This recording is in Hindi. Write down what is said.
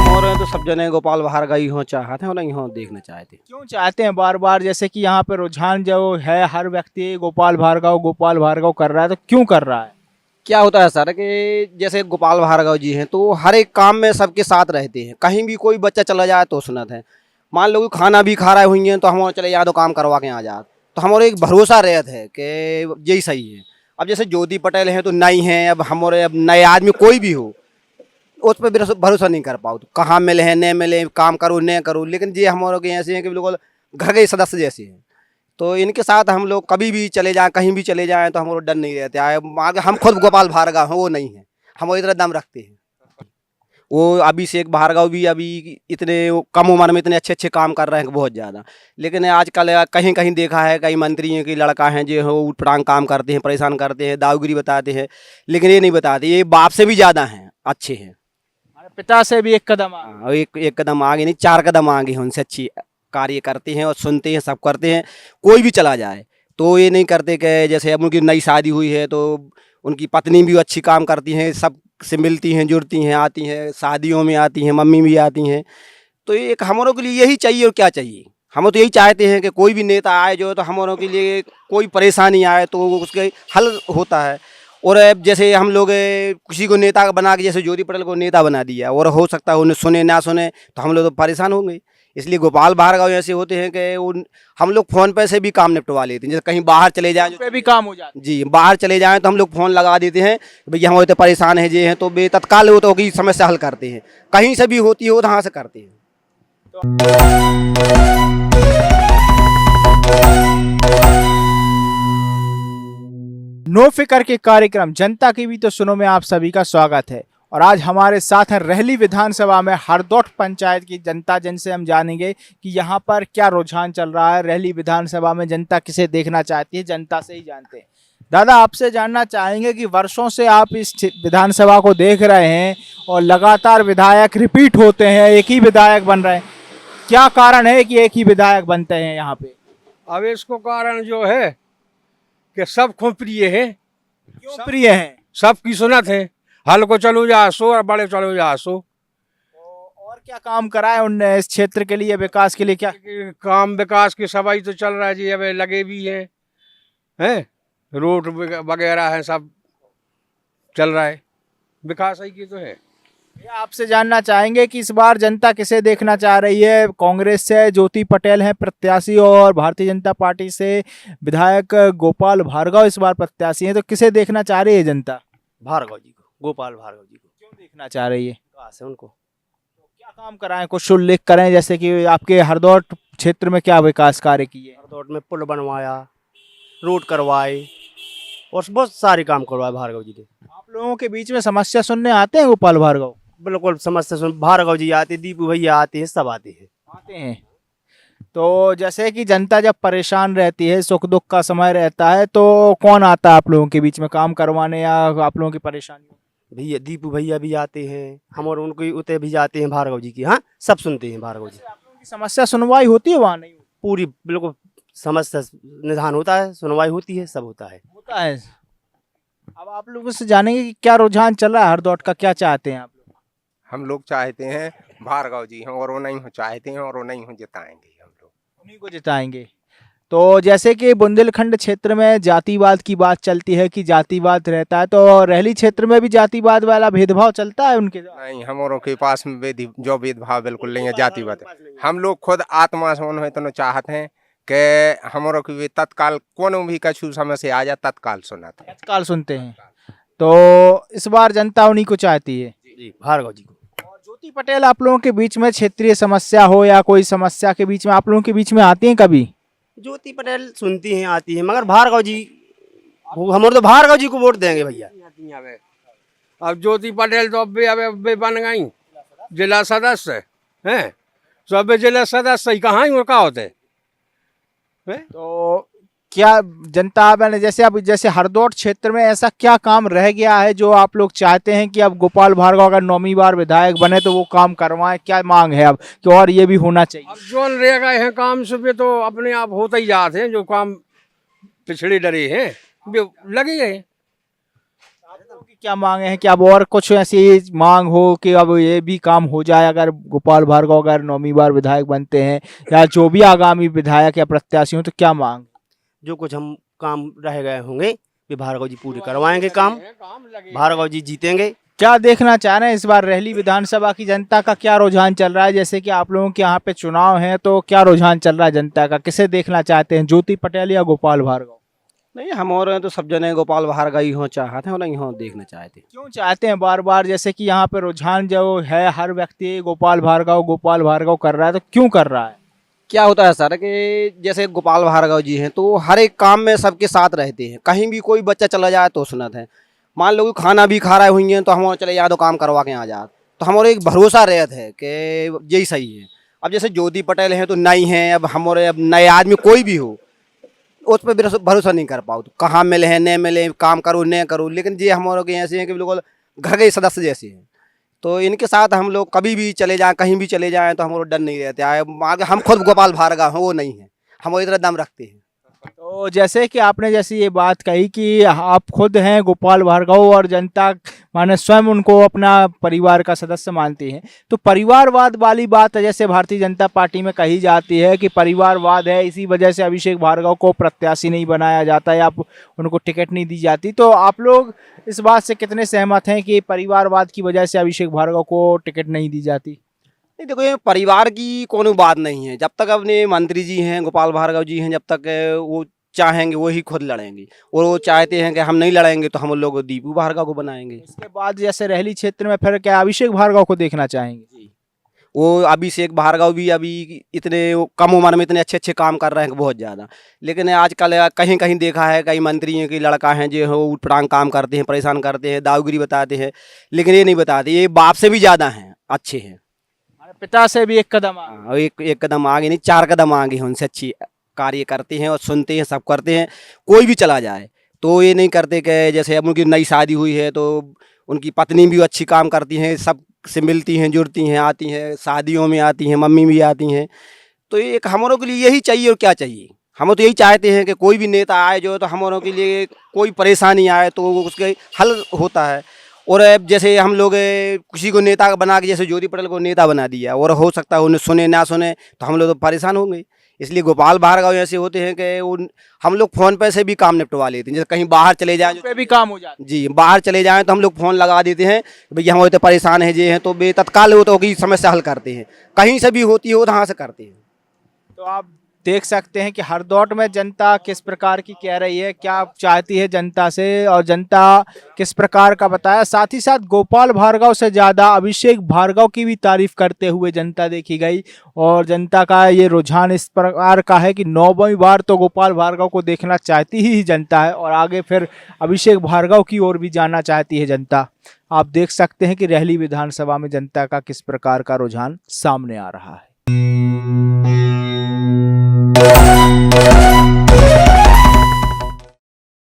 और तो सब जने गोपाल भार्गव ही हो चाहते हैं और नहीं हो देखना चाहते। क्यों चाहते हैं बार बार, जैसे कि यहाँ पे रुझान जो है हर व्यक्ति गोपाल भार्गव कर रहा है, तो क्यों कर रहा है? क्या होता है सर कि जैसे गोपाल भार्गव जी हैं तो हर एक काम में सबके साथ रहते हैं। कहीं भी कोई बच्चा चला जाए तो सुनत है। मान लो कि खाना भी खा रहे हुई हैं तो हम चले यहाँ तो काम करवा के आ जा, तो हमारे एक भरोसा रहता है कि यही सही है। अब जैसे ज्योति पटेल हैं तो नई हैं, अब हमारे अब नए आदमी कोई भी हो उस पर भरोसा नहीं कर पाओ, तो कहाँ मिले हैं नहीं मिले, काम करो नहीं करो। लेकिन ये हमारे के ऐसे हैं कि बिल्कुल घर के सदस्य जैसे हैं, तो इनके साथ हम लोग कभी भी चले जाएं कहीं भी चले जाएं तो हमारा डर नहीं रहता है। आगे हम खुद गोपाल भार्गव हैं वो नहीं है, हम वो इतना दम रखते हैं। वो अभिषेक भार्गव भी अभी इतने कम उम्र में इतने अच्छे अच्छे काम कर रहे हैं बहुत ज़्यादा। लेकिन आजकल कहीं कहीं देखा है कई मंत्रियों की लड़का हैं जो हो उटपटांग काम करते हैं, परेशान करते हैं, दाऊगिरी बताते हैं। लेकिन ये नहीं बताते ये बाप से भी ज़्यादा हैं, अच्छे हैं। हमारे पिता से भी एक कदम आगे। हाँ, एक कदम आगे नहीं 4 कदम आगे हैं उनसे। अच्छी कार्य करते हैं और सुनते हैं, सब करते हैं। कोई भी चला जाए तो ये नहीं करते कि जैसे अब उनकी नई शादी हुई है तो उनकी पत्नी भी अच्छी काम करती हैं, सब से मिलती हैं जुड़ती हैं, आती हैं शादियों में आती हैं, मम्मी भी आती हैं। तो ये एक हमारों के लिए यही चाहिए और क्या चाहिए। हम तो यही चाहते हैं कि कोई भी नेता आए जो तो हमारों के लिए कोई परेशानी आए तो उसके हल होता है। और अब जैसे हम लोग किसी को नेता बना के जैसे ज्योति पटेल को नेता बना दिया और हो सकता है उन्हें सुने ना सुने तो हम लोग तो परेशान होंगे। इसलिए गोपाल भार्गव ऐसे होते हैं कि उन हम लोग फ़ोन पे से भी काम निपटवा लेते हैं। जैसे कहीं बाहर चले जाएं पे भी काम हो जाता है। जी बाहर चले जाएं तो हम लोग फ़ोन लगा देते हैं भैया हम तो परेशान है जे हैं, तो बे तत्काल वो तो की समस्या हल करते हैं। कहीं से भी होती हो तो यहाँ से करते हैं। नो फिकर के कार्यक्रम जनता की भी तो सुनो में आप सभी का स्वागत है। और आज हमारे साथ हैं रहली विधानसभा में हरदौट पंचायत की जनता, जिनसे हम जानेंगे कि यहाँ पर क्या रुझान चल रहा है। रहली विधानसभा में जनता किसे देखना चाहती है, जनता से ही जानते हैं। दादा, आपसे जानना चाहेंगे कि वर्षों से आप इस विधानसभा को देख रहे हैं और लगातार विधायक रिपीट होते हैं, एक ही विधायक बन रहे हैं। क्या कारण है कि एक ही विधायक बनते हैं यहाँ पे? अब इसको कारण जो है कि सब खूब प्रिय है। क्यों प्रिय है? सबकी सुनत है, हल को चलो जा सो और बड़े चलो जा सो। और क्या काम कराए उनने इस क्षेत्र के लिए, विकास के लिए? क्या काम विकास की सफाई तो चल रहा है जी, अब लगे भी हैं रोड वगैरह है, सब चल रहा है, विकास ही की तो है। आपसे जानना चाहेंगे कि इस बार जनता किसे देखना चाह रही है? कांग्रेस से ज्योति पटेल हैं प्रत्याशी और भारतीय जनता पार्टी से विधायक गोपाल भार्गव इस बार प्रत्याशी हैं, तो किसे देखना चाह रही है जनता? भार्गव जी को, गोपाल भार्गव जी को। क्यों देखना चाह रही है? विकास है उनको। तो क्या काम कराएं, कुछ उल्लेख करें, जैसे कि आपके हरदौट क्षेत्र में क्या विकास कार्य किए? हरदौट में पुल बनवाया, रोड करवाए और बहुत सारे काम करवाए भार्गव जी ने। आप लोगों के बीच में समस्या सुनने आते हैं गोपाल भार्गव? बिल्कुल समस्या सुन, भार्गव जी आते, दीपू भैया आते हैं, सब आते हैं। आते हैं। तो जैसे कि जनता जब परेशान रहती है, सुख दुख का समय रहता है, तो कौन आता है आप लोगों के बीच में काम करवाने या आप लोगों की परेशानी? भैया दीपू भैया भी आते हैं, हम और उनको उते भी जाते हैं भार्गव जी की। हाँ, सब सुनते हैं भार्गव जी। आप लोगों की समस्या सुनवाई होती है वहाँ? नहीं होती? पूरी बिल्कुल समस्या निदान होता है, सुनवाई होती है, सब होता है। होता है। अब आप लोगों से जानेंगे कि क्या रुझान चल रहा है हरदौट का, क्या चाहते हैं आप लोग? हम लोग चाहते हैं भार्गव जी हैं और वो नहीं हो चाहते हैं और वो नहीं हो जिताएंगे हम लोग। उन्हीं को जिताएंगे। तो जैसे कि बुंदेलखंड क्षेत्र में जातिवाद की बात चलती है कि जातिवाद रहता है, तो रहली क्षेत्र में भी जातिवाद वाला भेदभाव चलता है उनके? नहीं, हमारों के पास में जो भेदभाव बिल्कुल नहीं है जातिवाद। हम लोग खुद आत्मा से उन्हें तो चाहते हैं कि हमारों की भी तत्काल कोनो भी कछु समस्या आ जाए तत्काल सुनाते हैं, तत्काल सुनते हैं। तो इस बार जनता उन्हीं को चाहती है, जी भार्गव जी को। और ज्योति पटेल आप लोगों के बीच में क्षेत्रीय समस्या हो या कोई समस्या के बीच में आप लोगों के बीच में आती हैं कभी? ज्योति पटेल सुनती हैं आती हैं, मगर भार्गव जी हम तो भार्गव जी को वोट देंगे भैया। अब ज्योति पटेल तो अब बन गई जिला सदस्य हैं, तो अब जिला सदस्य ही कहाँ ही का होते हैं। तो क्या जनता मैंने जैसे हरदौट क्षेत्र में ऐसा क्या काम रह गया है जो आप लोग चाहते हैं कि अब गोपाल भार्गव अगर 9वीं बार विधायक बने तो वो काम करवाएं? क्या मांग है अब कि और ये भी होना चाहिए? अब जो रह गए हैं काम सुबह तो अपने आप होते ही जाते हैं, जो काम पिछड़े डरे हैं वे लगे हैं। की क्या मांगे हैं कि अब और कुछ ऐसी मांग हो कि अब ये भी काम हो जाए, अगर गोपाल भार्गव अगर 9वीं बार विधायक बनते हैं या जो भी आगामी विधायक या प्रत्याशी हो, तो क्या मांग? जो कुछ हम काम रह गए होंगे वे भार्गव जी पूरे करवाएंगे काम। भार्गव जी जीतेंगे। क्या देखना चाह रहे हैं इस बार रेहली विधानसभा की जनता का क्या रुझान चल रहा है? जैसे कि आप लोगों के यहाँ पे चुनाव है, तो क्या रुझान चल रहा है जनता का? किसे देखना चाहते हैं, ज्योति पटेल या गोपाल भार्गव? नहीं, हम और तो सब जने गोपाल भार्गव ही हो चाहते हैं और नहीं हो देखना चाहते। क्यों चाहते हैं बार बार? जैसे कि यहाँ पे रुझान जो है हर व्यक्ति गोपाल भार्गव कर रहा है, तो क्यों कर रहा है? क्या होता है सर कि जैसे गोपाल भार्गव जी हैं तो हर एक काम में सबके साथ रहते हैं। कहीं भी कोई बच्चा चला जाए तो सुनत है। मान लो कि खाना भी खा रहे हुई हैं तो हम चले यहाँ तो काम करवा के आ जाते, तो हमारे एक भरोसा रहता है कि यही सही है। अब जैसे ज्योति पटेल हैं तो नई हैं, अब हमारे अब नए आदमी कोई भी हो उस पर भरोसा नहीं कर पाओ, तो कहाँ मिले हैं नहीं मिले, काम करो नहीं करो। लेकिन ये हमारे के ऐसे हैं कि बिल्कुल घर के सदस्य जैसे हैं, तो इनके साथ हम लोग कभी भी चले जाएं कहीं भी चले जाएं तो हमारा डर नहीं रहता है। हम खुद गोपाल भार्गव हैं, वो नहीं है, हम इतना दम रखते हैं। तो जैसे कि आपने जैसे ये बात कही कि आप खुद हैं गोपाल भार्गव और जनता माने स्वयं उनको अपना परिवार का सदस्य मानती है, तो परिवारवाद वाली बात है जैसे भारतीय जनता पार्टी में कही जाती है कि परिवारवाद है, इसी वजह से अभिषेक भार्गव को प्रत्याशी नहीं बनाया जाता या उनको टिकट नहीं दी जाती। तो आप लोग इस बात से कितने सहमत हैं कि परिवारवाद की वजह से अभिषेक भार्गव को टिकट नहीं दी जाती? नहीं देखो, ये परिवार की कोनो बात नहीं है। जब तक अपने मंत्री जी हैं गोपाल भार्गव जी हैं, जब तक वो चाहेंगे वही खुद लड़ेंगे, और वो चाहते हैं कि हम नहीं लड़ेंगे तो हम लोग दीपू भार्गव को बनाएंगे। इसके बाद जैसे रेहली क्षेत्र में फिर क्या अभिषेक भार्गव को देखना चाहेंगे? जी, वो अभिषेक भार्गव भी अभी इतने कम उम्र में इतने अच्छे अच्छे काम कर रहे हैं बहुत ज़्यादा। लेकिन आजकल कहीं कहीं देखा है कई मंत्रियों के लड़का हैं जो हो उटपटांग काम करते हैं, परेशान करते हैं, दाऊगिरी बताते हैं, लेकिन ये नहीं बताते ये बाप से भी ज़्यादा हैं, अच्छे हैं। पिता से भी एक कदम आगे। हाँ, एक कदम आगे नहीं 4 कदम आगे हैं, उनसे अच्छी कार्य करते हैं और सुनते हैं, सब करते हैं। कोई भी चला जाए तो ये नहीं करते कि जैसे अब उनकी नई शादी हुई है तो उनकी पत्नी भी अच्छी काम करती हैं, सब से मिलती हैं जुड़ती हैं, आती हैं शादियों में आती हैं, मम्मी भी आती हैं। तो ये एक हमरों के लिए यही चाहिए और क्या चाहिए। हम तो यही चाहते हैं कि कोई भी नेता आए जो तो हमरों के लिए कोई परेशानी आए तो उसके हल होता है। और अब जैसे हम लोग किसी को नेता बना के जैसे ज्योति पटेल को नेता बना दिया, और हो सकता है उन्हें सुने ना सुने तो हम लोग तो परेशान होंगे। इसलिए गोपाल भार्गव ऐसे होते हैं कि उन हम लोग फ़ोन पे से भी काम निपटवा लेते हैं। जैसे कहीं बाहर चले जाएँ पे भी काम हो जाता जी, बाहर चले जाएँ तो हम लोग फ़ोन लगा देते हैं भैया हम तो परेशान है ये हैं, तो वे तत्काल वो तो की समस्या हल करते हैं। कहीं से भी होती हो तो यहाँ से करते हैं। है। तो आप देख सकते हैं कि हरदौट में जनता किस प्रकार की कह रही है, क्या चाहती है जनता से और जनता किस प्रकार का बताया। साथ ही साथ गोपाल भार्गव से ज़्यादा अभिषेक भार्गव की भी तारीफ करते हुए जनता देखी गई, और जनता का ये रुझान इस प्रकार का है कि 9वीं बार तो गोपाल भार्गव को देखना चाहती ही जनता है और आगे फिर अभिषेक भार्गव की ओर भी जाना चाहती है जनता। आप देख सकते हैं कि रेहली विधानसभा में जनता का किस प्रकार का रुझान सामने आ रहा है।